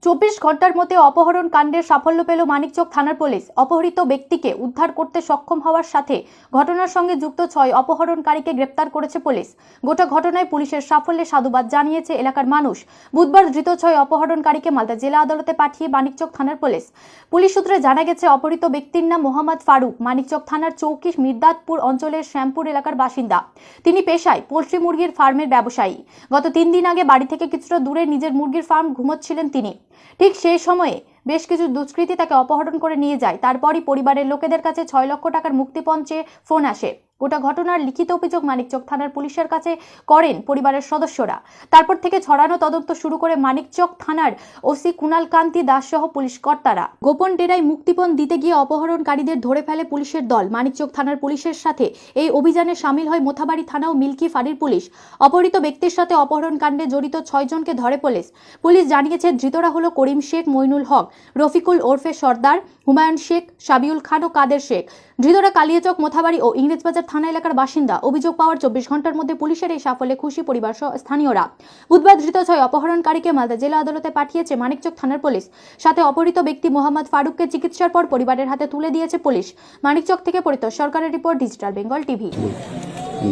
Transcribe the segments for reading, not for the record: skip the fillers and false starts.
24 ঘন্টার মধ্যে অপহরণ কাণ্ডের সাফল্য পেল মানিকচক থানার পুলিশ। অপহৃত ব্যক্তিকে উদ্ধার করতে সক্ষম হওয়ার সাথে ঘটনার সঙ্গে যুক্ত 6 অপহরণকারীকে গ্রেপ্তার করেছে পুলিশ। গোটা ঘটনায় পুলিশের সাফল্যে সাধুবাদ জানিয়েছে এলাকার মানুষ। বুধবার ধৃত 6 অপহরণকারীকে মালদা জেলা আদালতে পাঠিয়ে মানিকচক থানার পুলিশ। পুলিশ সূত্রে জানা গেছে, অপহৃত ব্যক্তির নাম মোহাম্মদ ফারুক, মানিকচক থানার চৌকি মির্দাতপুর অঞ্চলের শ্যামপুর এলাকার বাসিন্দা। তিনি পেশায় পোল্ট্রি মুরগির ফার্মের ব্যবসায়ী। গত 3 দিন আগে বাড়ি থেকে কিছুটা দূরে নিজের মুরগির ফার্ম ঘুমোচ্ছিলেন তিনি। ঠিক সেই সময়ে বেশ কিছু দুষ্কৃতী তাকে অপহরণ করে নিয়ে যায়। তারপরই পরিবারের লোকেদের কাছে 6 লক্ষ টাকার মুক্তিপণ চেয়ে ফোন আসে। গোটা ঘটনার লিখিত অভিযোগ মানিকচক থানার পুলিশের কাছে করেন পরিবারের সদস্যরা। তারপর থেকে ছড়ানো তদন্ত শুরু করে মানিকচক থানার ওসি কুণাল কান্তি দাস সহ পুলিশ কর্তারা। গোপন ডেরায় মুক্তিপণ দিতে গিয়ে অপহরণকারীদের ধরে ফেলে পুলিশের দল। মানিকচক থানার পুলিশের সাথে এই অভিযানে সামিল হয় মোথাবাড়ি থানা ও মিল্কি ফাঁড়ির পুলিশ। অপহৃত ব্যক্তির সাথে অপহরণ কাণ্ডে জড়িত 6 জনকে ধরে পুলিশ। পুলিশ জানিয়েছে, ধৃতরা হলো করিম শেখ, মইনুল হক, রফিকুল ওরফে সর্দার, হুমায়ুন শেখ, সাবিউল খান ও কাদের শেখ। ধৃতরা কালিয়াচক, মোথাবাড়ি ও ইংরেজবাজার থানা এলাকার বাসিন্দা। অভিযোগ পাওয়ার 24 ঘন্টার মধ্যে পুলিশের এই সাফল্যে খুশি পরিবার সহ স্থানীয়রা। বুধবার ধৃত 6 অপহরণকারীকে মালদা জেলা আদালতে পাঠিয়েছে মানিকচক থানার পুলিশ। সাথে অপহৃত ব্যক্তি মোহাম্মদ ফারুককে চিকিৎসার পর পরিবারের হাতে তুলে দিয়েছে পুলিশ। মানিকচক থেকে পরিতোষ সরকারের রিপোর্ট, ডিজিটাল বেঙ্গল টিভি।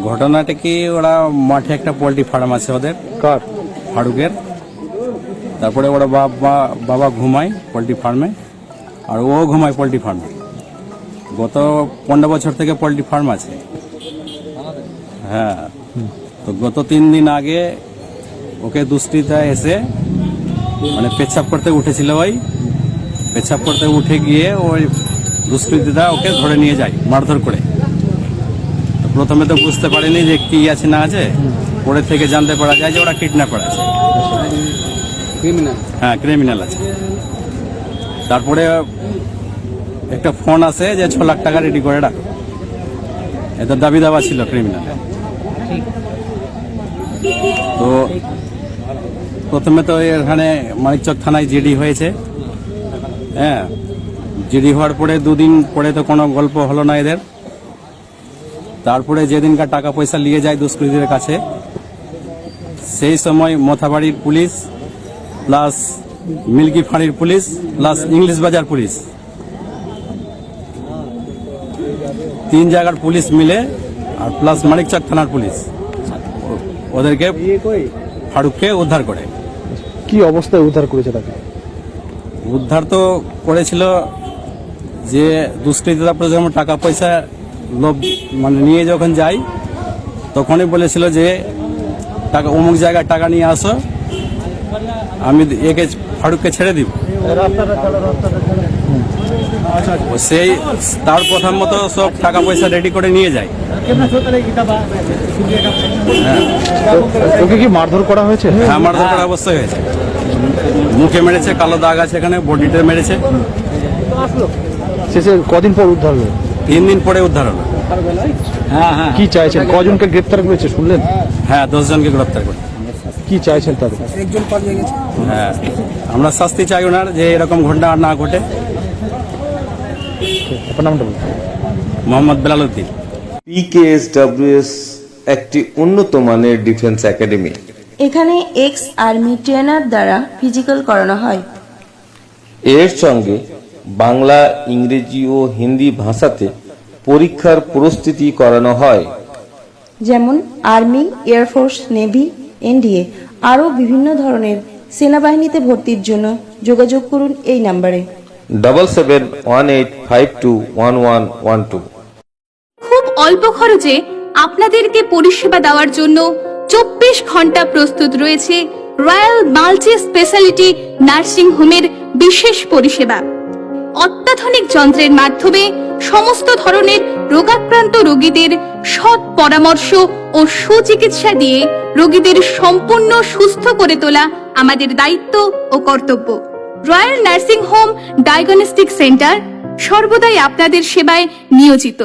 ঘটনাটা কি, ওরা মাঠে একটা পোল্ট্রি ফার্ম আছে ওদের, কার ফারুকের। তারপরে ওরা বাবা ঘুমায় পোল্ট্রি ফার্মে, আর ও ঘুমায় পোল্ট্রি ফার্মে। গত 15 বছর থেকে পোল্ট্রি ফার্ম আছে। হ্যাঁ, তো গত 3 দিন আগে ওকে দুষ্কৃতীরা এসে মানে পেচ্ছাপ করতে উঠেছিল। ওই পেচ্ছাপ করতে উঠে গিয়ে ওই দুষ্কৃতীরা ওকে ধরে নিয়ে যায় মারধর করে। তো প্রথমে তো বুঝতে পারেনি যে কি আছে না আছে, পরে থেকে জানতে পারা যায় যে ওরা কিডন্যাপার আছে। হ্যাঁ, ক্রিমিনাল আছে। তারপরে একটা ফোন আসে যে 6 লাখ টাকা রেডি করে রাখো। এটা দাবি দাবা ছিল ক্রিমিনাল। তো প্রথমে তো এখানে মানিকচক থানায় জিডি হয়েছে। হ্যাঁ, জিডি হওয়ার পরে 2 দিন পরে তো কোনো গল্প হলো না এদের। তারপরে যেদিনকার টাকা পয়সা নিয়ে যায় দুষ্কৃতীদের কাছে, সেই সময় মোথাবাড়ির পুলিশ প্লাস মিল্কি ফাঁড়ির পুলিশ প্লাস ইংলিশ বাজার পুলিশ, 3 জায়গার পুলিশ মিলে আর প্লাস মানিকচক থানার পুলিশ ওদেরকে ফারুককে উদ্ধার করে। কি অবস্থায় উদ্ধার করেছে তাকে? উদ্ধার তো করেছিল যে দুষ্কৃতীরা যখন টাকা পয়সা লোভ মানে নিয়ে যখন যায়, তখনই বলেছিল যে টাকা অমুক জায়গায় টাকা নিয়ে আসো, আমি একে ফারুককে ছেড়ে দিব। সেই তার প্রথম মতো সব টাকা পয়সা রেডি করে নিয়ে যায়। ওকে কি মারধর করা হয়েছে? হ্যাঁ, মারধর করা অবশ্যই হয়েছে। মুখে মেরেছে, কালো দাগ আছে এখানে, বডিতে মেরেছে। শেষে কদিন পর উদ্ধার হলো? 3 দিন পরে উদ্ধার হলো। হ্যাঁ, কি চাইছেন? কজনকে গ্রেপ্তার করেছে শুনলেন? হ্যাঁ, 10 জনকে গ্রেপ্তার করে। কি চাইছেন তাদের? হ্যাঁ, আমরা শাস্তি চাই ওনার, যে এরকম ঘটনা আর না ঘটে। আপনার নামটা বলুন। মোহাম্মদ বেলালউদ্দিন। PKSWS একটি উন্নত মানের ডিফেন্স একাডেমি। এখানে এক্স আর্মি ট্রেনার দ্বারা ফিজিক্যাল করানো হয়। এর সঙ্গে বাংলা, ইংরেজি ও হিন্দি ভাষাতে পরীক্ষার প্রস্তুতি করানো হয়। যেমন আর্মি, এয়ারফোর্স, নেভি, এনডিএ আরও বিভিন্ন ধরনের সেনাবাহিনীতে ভর্তির জন্য যোগাযোগ করুন এই নম্বরে 7718521112। খুব অল্প খরচে আপনাদেরকে পরিষেবা দেওয়ার জন্য 24 ঘন্টা প্রস্তুত রয়েছে রয়্যাল মাল্টি স্পেশালিটি নার্সিং হোমের বিশেষ পরিষেবা। অত্যাধুনিক যন্ত্রের মাধ্যমে সমস্ত ধরনের রোগাক্রান্ত রোগীদের সৎ পরামর্শ ও সুচিকিৎসা দিয়ে রোগীদের সম্পূর্ণ সুস্থ করে তোলা আমাদের দায়িত্ব ও কর্তব্য। Royal nursing home diagnostic centre সর্বদাই আপনাদের সেবায় নিয়োজিত।